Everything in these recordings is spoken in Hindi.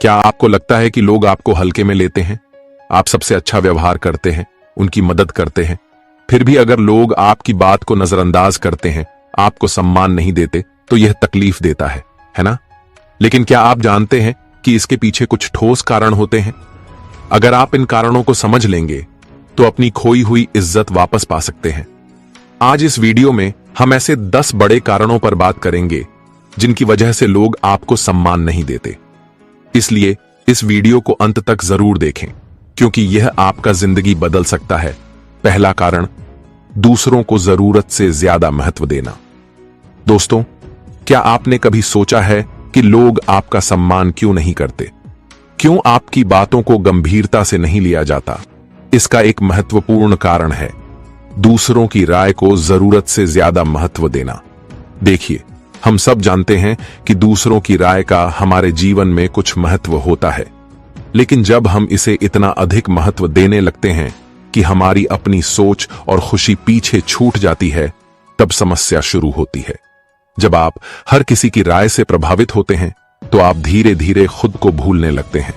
क्या आपको लगता है कि लोग आपको हल्के में लेते हैं? आप सबसे अच्छा व्यवहार करते हैं, उनकी मदद करते हैं, फिर भी अगर लोग आपकी बात को नजरअंदाज करते हैं, आपको सम्मान नहीं देते, तो यह तकलीफ देता है ना? लेकिन क्या आप जानते हैं कि इसके पीछे कुछ ठोस कारण होते हैं? अगर आप इन कारणों को समझ लेंगे तो अपनी खोई हुई इज्जत वापस पा सकते हैं। आज इस वीडियो में हम ऐसे 10 बड़े कारणों पर बात करेंगे जिनकी वजह से लोग आपको सम्मान नहीं देते। इसलिए इस वीडियो को अंत तक जरूर देखें, क्योंकि यह आपका जिंदगी बदल सकता है। पहला कारण, दूसरों को जरूरत से ज्यादा महत्व देना। दोस्तों, क्या आपने कभी सोचा है कि लोग आपका सम्मान क्यों नहीं करते? क्यों आपकी बातों को गंभीरता से नहीं लिया जाता? इसका एक महत्वपूर्ण कारण है दूसरों की राय को जरूरत से ज्यादा महत्व देना। देखिए, हम सब जानते हैं कि दूसरों की राय का हमारे जीवन में कुछ महत्व होता है, लेकिन जब हम इसे इतना अधिक महत्व देने लगते हैं कि हमारी अपनी सोच और खुशी पीछे छूट जाती है, तब समस्या शुरू होती है। जब आप हर किसी की राय से प्रभावित होते हैं, तो आप धीरे धीरे खुद को भूलने लगते हैं।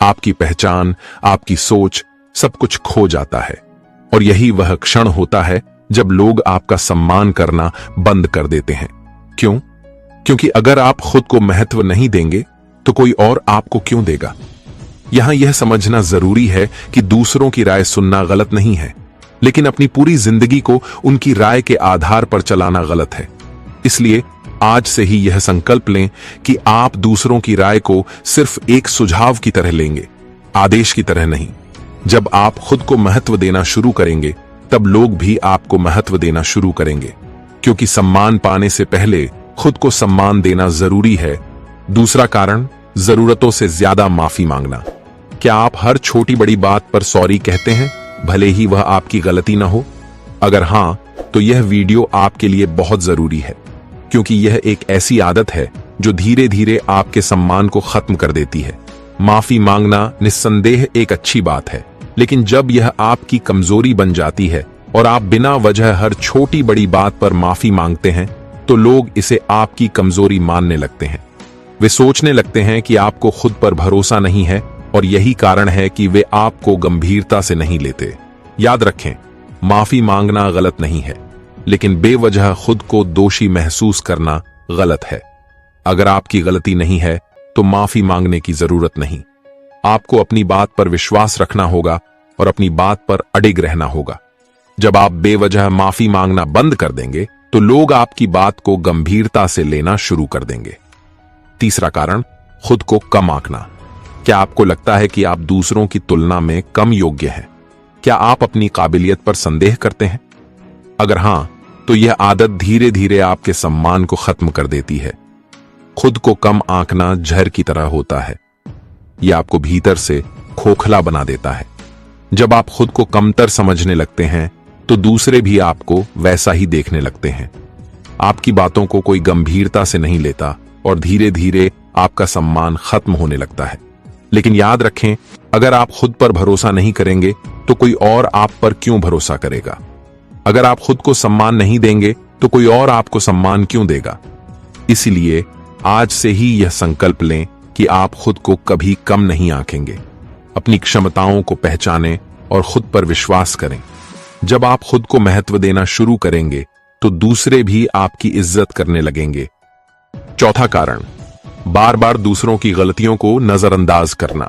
आपकी पहचान, आपकी सोच, सब कुछ खो जाता है। और यही वह क्षण होता है जब लोग आपका सम्मान करना बंद कर देते हैं। क्यों? क्योंकि अगर आप खुद को महत्व नहीं देंगे, तो कोई और आपको क्यों देगा? यहां यह समझना जरूरी है कि दूसरों की राय सुनना गलत नहीं है, लेकिन अपनी पूरी जिंदगी को उनकी राय के आधार पर चलाना गलत है। इसलिए आज से ही यह संकल्प लें कि आप दूसरों की राय को सिर्फ एक सुझाव की तरह लेंगे, आदेश की तरह नहीं। जब आप खुद को महत्व देना शुरू करेंगे, तब लोग भी आपको महत्व देना शुरू करेंगे, क्योंकि सम्मान पाने से पहले खुद को सम्मान देना जरूरी है। दूसरा कारण, जरूरतों से ज्यादा माफी मांगना। क्या आप हर छोटी बड़ी बात पर सॉरी कहते हैं, भले ही वह आपकी गलती ना हो? अगर हां, तो यह वीडियो आपके लिए बहुत जरूरी है, क्योंकि यह एक ऐसी आदत है जो धीरे धीरे आपके सम्मान को खत्म कर देती है। माफी मांगना निस्संदेह एक अच्छी बात है, लेकिन जब यह आपकी कमजोरी बन जाती है और आप बिना वजह हर छोटी बड़ी बात पर माफी मांगते हैं, तो लोग इसे आपकी कमजोरी मानने लगते हैं। वे सोचने लगते हैं कि आपको खुद पर भरोसा नहीं है, और यही कारण है कि वे आपको गंभीरता से नहीं लेते। याद रखें, माफी मांगना गलत नहीं है, लेकिन बेवजह खुद को दोषी महसूस करना गलत है। अगर आपकी गलती नहीं है, तो माफी मांगने की जरूरत नहीं। आपको अपनी बात पर विश्वास रखना होगा और अपनी बात पर अडिग रहना होगा। जब आप बेवजह माफी मांगना बंद कर देंगे, तो लोग आपकी बात को गंभीरता से लेना शुरू कर देंगे। तीसरा कारण, खुद को कम आंकना। क्या आपको लगता है कि आप दूसरों की तुलना में कम योग्य हैं? क्या आप अपनी काबिलियत पर संदेह करते हैं? अगर हां, तो यह आदत धीरे धीरे आपके सम्मान को खत्म कर देती है। खुद को कम आंकना जहर की तरह होता है। यह आपको भीतर से खोखला बना देता है। जब आप खुद को कमतर समझने लगते हैं, तो दूसरे भी आपको वैसा ही देखने लगते हैं। आपकी बातों को कोई गंभीरता से नहीं लेता, और धीरे धीरे आपका सम्मान खत्म होने लगता है। लेकिन याद रखें, अगर आप खुद पर भरोसा नहीं करेंगे, तो कोई और आप पर क्यों भरोसा करेगा? अगर आप खुद को सम्मान नहीं देंगे, तो कोई और आपको सम्मान क्यों देगा? इसलिए आज से ही यह संकल्प लें कि आप खुद को कभी कम नहीं आंकेंगे। अपनी क्षमताओं को पहचानें और खुद पर विश्वास करें। जब आप खुद को महत्व देना शुरू करेंगे, तो दूसरे भी आपकी इज्जत करने लगेंगे। चौथा कारण, बार बार दूसरों की गलतियों को नजरअंदाज करना।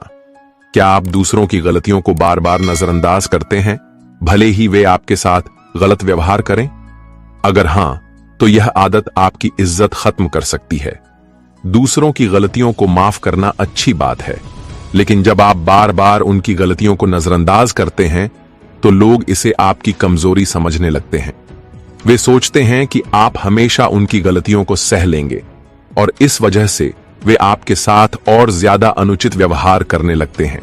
क्या आप दूसरों की गलतियों को बार बार नजरअंदाज करते हैं, भले ही वे आपके साथ गलत व्यवहार करें? अगर हां, तो यह आदत आपकी इज्जत खत्म कर सकती है। दूसरों की गलतियों को माफ करना अच्छी बात है, लेकिन जब आप बार बार उनकी गलतियों को नजरअंदाज करते हैं, तो लोग इसे आपकी कमजोरी समझने लगते हैं। वे सोचते हैं कि आप हमेशा उनकी गलतियों को सह लेंगे, और इस वजह से वे आपके साथ और ज्यादा अनुचित व्यवहार करने लगते हैं।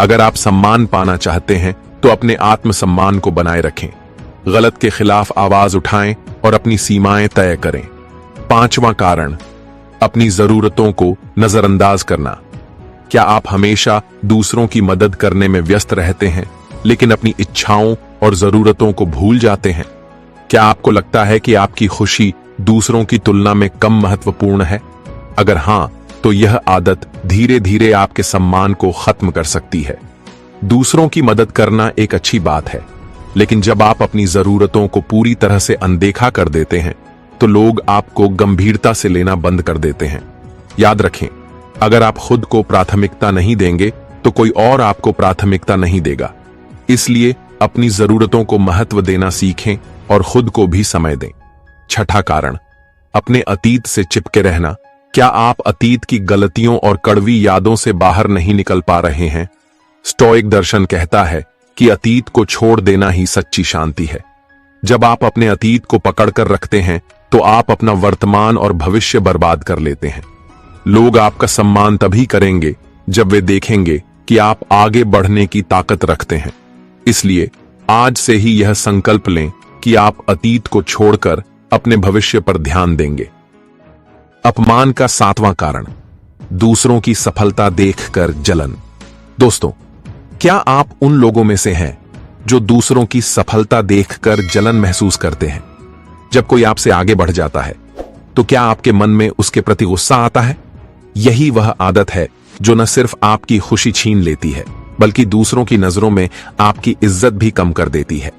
अगर आप सम्मान पाना चाहते हैं, तो अपने आत्मसम्मान को बनाए रखें, गलत के खिलाफ आवाज उठाएं और अपनी सीमाएं तय करें। पांचवां कारण, अपनी जरूरतों को नजरअंदाज करना। क्या आप हमेशा दूसरों की मदद करने में व्यस्त रहते हैं, लेकिन अपनी इच्छाओं और जरूरतों को भूल जाते हैं? क्या आपको लगता है कि आपकी खुशी दूसरों की तुलना में कम महत्वपूर्ण है? अगर हां, तो यह आदत धीरे धीरे आपके सम्मान को खत्म कर सकती है। दूसरों की मदद करना एक अच्छी बात है, लेकिन जब आप अपनी जरूरतों को पूरी तरह से अनदेखा कर देते हैं तो लोग आपको गंभीरता से लेना बंद कर देते हैं। याद रखें, अगर आप खुद को प्राथमिकता नहीं देंगे तो कोई और आपको प्राथमिकता नहीं देगा। इसलिए अपनी जरूरतों को महत्व देना सीखें और खुद को भी समय दें। छठा कारण, अपने अतीत से चिपके रहना। क्या आप अतीत की गलतियों और कड़वी यादों से बाहर नहीं निकल पा रहे हैं? स्टोइक दर्शन कहता है कि अतीत को छोड़ देना ही सच्ची शांति है। जब आप अपने अतीत को पकड़कर रखते हैं तो आप अपना वर्तमान और भविष्य बर्बाद कर लेते हैं। लोग आपका सम्मान तभी करेंगे जब वे देखेंगे कि आप आगे बढ़ने की ताकत रखते हैं। इसलिए आज से ही यह संकल्प लें कि आप अतीत को छोड़कर अपने भविष्य पर ध्यान देंगे। अपमान का सातवां कारण, दूसरों की सफलता देखकर जलन। दोस्तों, क्या आप उन लोगों में से हैं जो दूसरों की सफलता देखकर जलन महसूस करते हैं? जब कोई आपसे आगे बढ़ जाता है तो क्या आपके मन में उसके प्रति गुस्सा आता है? यही वह आदत है जो न सिर्फ आपकी खुशी छीन लेती है बल्कि दूसरों की नजरों में आपकी इज्जत भी कम कर देती है।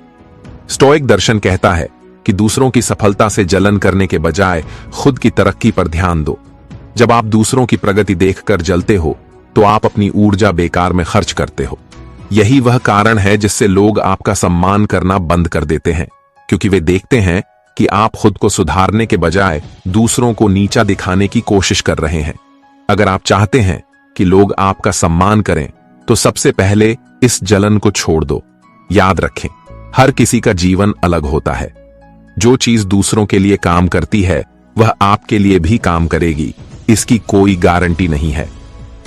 स्टोइक दर्शन कहता है कि दूसरों की सफलता से जलन करने के बजाय खुद की तरक्की पर ध्यान दो। जब आप दूसरों की प्रगति देखकर जलते हो तो आप अपनी ऊर्जा बेकार में खर्च करते हो। यही वह कारण है जिससे लोग आपका सम्मान करना बंद कर देते हैं, क्योंकि वे देखते हैं कि आप खुद को सुधारने के बजाय दूसरों को नीचा दिखाने की कोशिश कर रहे हैं। अगर आप चाहते हैं कि लोग आपका सम्मान करें तो सबसे पहले इस जलन को छोड़ दो। याद रखें, हर किसी का जीवन अलग होता है। जो चीज दूसरों के लिए काम करती है वह आपके लिए भी काम करेगी, इसकी कोई गारंटी नहीं है।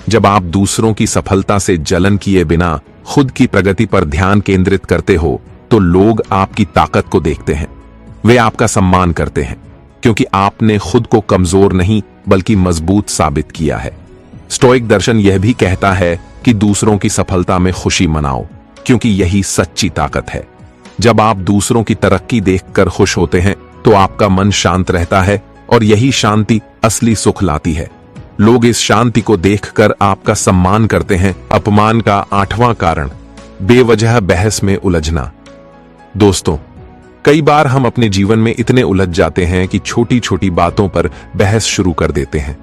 जब आप दूसरों की सफलता से जलन किए बिना खुद की प्रगति पर ध्यान केंद्रित करते हो तो लोग आपकी ताकत को देखते हैं। वे आपका सम्मान करते हैं क्योंकि आपने खुद को कमजोर नहीं बल्कि मजबूत साबित किया है। स्टोइक दर्शन यह भी कहता है कि दूसरों की सफलता में खुशी मनाओ, क्योंकि यही सच्ची ताकत है। जब आप दूसरों की तरक्की देखकर खुश होते हैं तो आपका मन शांत रहता है और यही शांति असली सुख लाती है। लोग इस शांति को देखकर आपका सम्मान करते हैं। अपमान का आठवां कारण, बेवजह बहस में उलझना। दोस्तों, कई बार हम अपने जीवन में इतने उलझ जाते हैं कि छोटी छोटी बातों पर बहस शुरू कर देते हैं।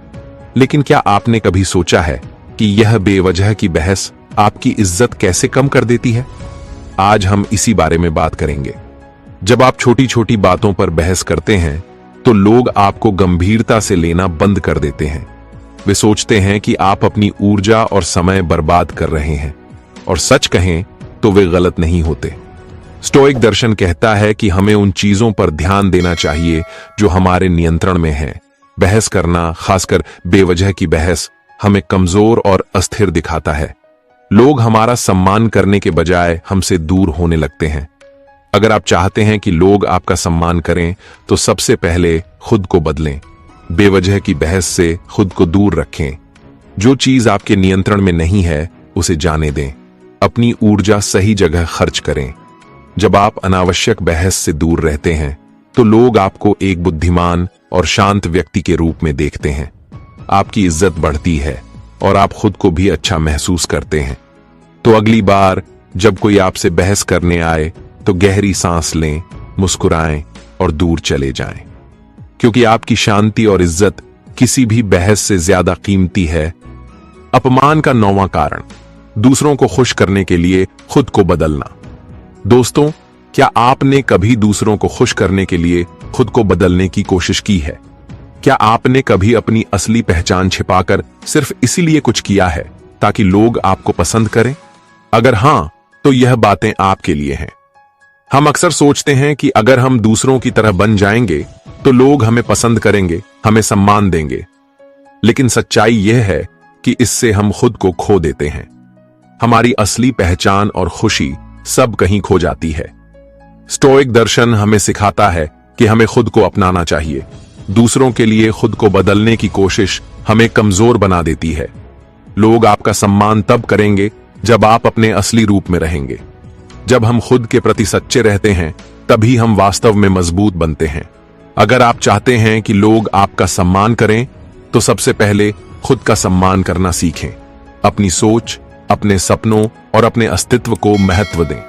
लेकिन क्या आपने कभी सोचा है कि यह बेवजह की बहस आपकी इज्जत कैसे कम कर देती है? आज हम इसी बारे में बात करेंगे। जब आप छोटी छोटी बातों पर बहस करते हैं तो लोग आपको गंभीरता से लेना बंद कर देते हैं। वे सोचते हैं कि आप अपनी ऊर्जा और समय बर्बाद कर रहे हैं, और सच कहें तो वे गलत नहीं होते। स्टोइक दर्शन कहता है कि हमें उन चीजों पर ध्यान देना चाहिए जो हमारे नियंत्रण में है। बहस करना, खासकर बेवजह की बहस, हमें कमजोर और अस्थिर दिखाता है। लोग हमारा सम्मान करने के बजाय हमसे दूर होने लगते हैं। अगर आप चाहते हैं कि लोग आपका सम्मान करें तो सबसे पहले खुद को बदलें। बेवजह की बहस से खुद को दूर रखें। जो चीज आपके नियंत्रण में नहीं है उसे जाने दें। अपनी ऊर्जा सही जगह खर्च करें। जब आप अनावश्यक बहस से दूर रहते हैं तो लोग आपको एक बुद्धिमान और शांत व्यक्ति के रूप में देखते हैं। आपकी इज्जत बढ़ती है और आप खुद को भी अच्छा महसूस करते हैं। तो अगली बार जब कोई आपसे बहस करने आए तो गहरी सांस लें, मुस्कुराएं और दूर चले जाएं, क्योंकि आपकी शांति और इज्जत किसी भी बहस से ज्यादा कीमती है। अपमान का नौवां कारण, दूसरों को खुश करने के लिए खुद को बदलना। दोस्तों, क्या आपने कभी दूसरों को खुश करने के लिए खुद को बदलने की कोशिश की है? क्या आपने कभी अपनी असली पहचान छिपाकर सिर्फ इसीलिए कुछ किया है ताकि लोग आपको पसंद करें? अगर हां, तो यह बातें आपके लिए हैं। हम अक्सर सोचते हैं कि अगर हम दूसरों की तरह बन जाएंगे तो लोग हमें पसंद करेंगे, हमें सम्मान देंगे। लेकिन सच्चाई यह है कि इससे हम खुद को खो देते हैं। हमारी असली पहचान और खुशी सब कहीं खो जाती है। स्टोइक दर्शन हमें सिखाता है कि हमें खुद को अपनाना चाहिए। दूसरों के लिए खुद को बदलने की कोशिश हमें कमजोर बना देती है। लोग आपका सम्मान तब करेंगे जब आप अपने असली रूप में रहेंगे। जब हम खुद के प्रति सच्चे रहते हैं तभी हम वास्तव में मजबूत बनते हैं। अगर आप चाहते हैं कि लोग आपका सम्मान करें तो सबसे पहले खुद का सम्मान करना सीखें। अपनी सोच, अपने सपनों और अपने अस्तित्व को महत्व दें।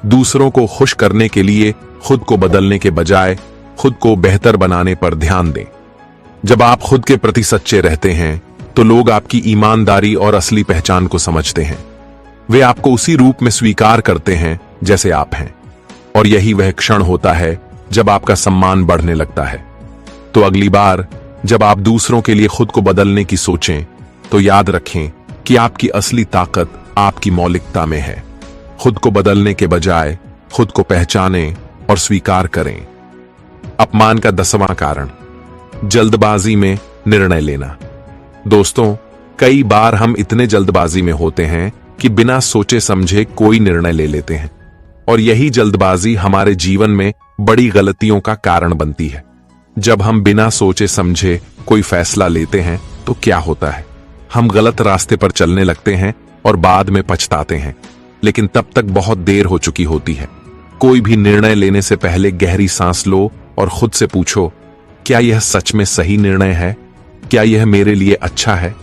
दूसरों को खुश करने के लिए खुद को बदलने के बजाय खुद को बेहतर बनाने पर ध्यान दें। जब आप खुद के प्रति सच्चे रहते हैं तो लोग आपकी ईमानदारी और असली पहचान को समझते हैं। वे आपको उसी रूप में स्वीकार करते हैं जैसे आप हैं। और यही वह क्षण होता है जब आपका सम्मान बढ़ने लगता है। तो अगली बार जब आप दूसरों के लिए खुद को बदलने की सोचें तो याद रखें कि आपकी असली ताकत आपकी मौलिकता में है। खुद को बदलने के बजाय खुद को पहचानें और स्वीकार करें। अपमान का 10वां कारण, जल्दबाजी में निर्णय लेना। दोस्तों, कई बार हम इतने जल्दबाजी में होते हैं कि बिना सोचे समझे कोई निर्णय ले लेते हैं और यही जल्दबाजी हमारे जीवन में बड़ी गलतियों का कारण बनती है। जब हम बिना सोचे समझे कोई फैसला लेते हैं तो क्या होता है, हम गलत रास्ते पर चलने लगते हैं और बाद में पछताते हैं, लेकिन तब तक बहुत देर हो चुकी होती है। कोई भी निर्णय लेने से पहले गहरी सांस लो और खुद से पूछो, क्या यह सच में सही निर्णय है? क्या यह मेरे लिए अच्छा है?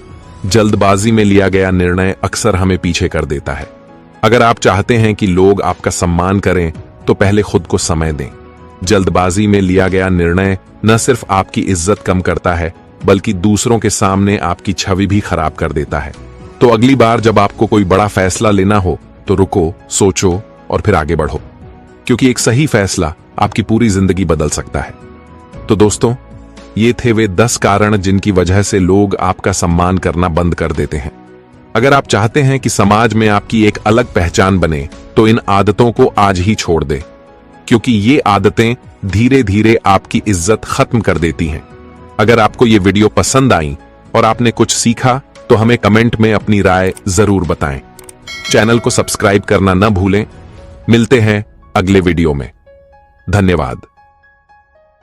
जल्दबाजी में लिया गया निर्णय अक्सर हमें पीछे कर देता है। अगर आप चाहते हैं कि लोग आपका सम्मान करें तो पहले खुद को समय दें। जल्दबाजी में लिया गया निर्णय न सिर्फ आपकी इज्जत कम करता है बल्कि दूसरों के सामने आपकी छवि भी खराब कर देता है। तो अगली बार जब आपको कोई बड़ा फैसला लेना हो तो रुको, सोचो और फिर आगे बढ़ो, क्योंकि एक सही फैसला आपकी पूरी जिंदगी बदल सकता है। तो दोस्तों, ये थे वे 10 कारण जिनकी वजह से लोग आपका सम्मान करना बंद कर देते हैं। अगर आप चाहते हैं कि समाज में आपकी एक अलग पहचान बने तो इन आदतों को आज ही छोड़ दे, क्योंकि ये आदतें धीरे धीरे आपकी इज्जत खत्म कर देती हैं। अगर आपको ये वीडियो पसंद आई और आपने कुछ सीखा तो हमें कमेंट में अपनी राय जरूर बताएं। चैनल को सब्सक्राइब करना न भूलें। मिलते हैं अगले वीडियो में। धन्यवाद।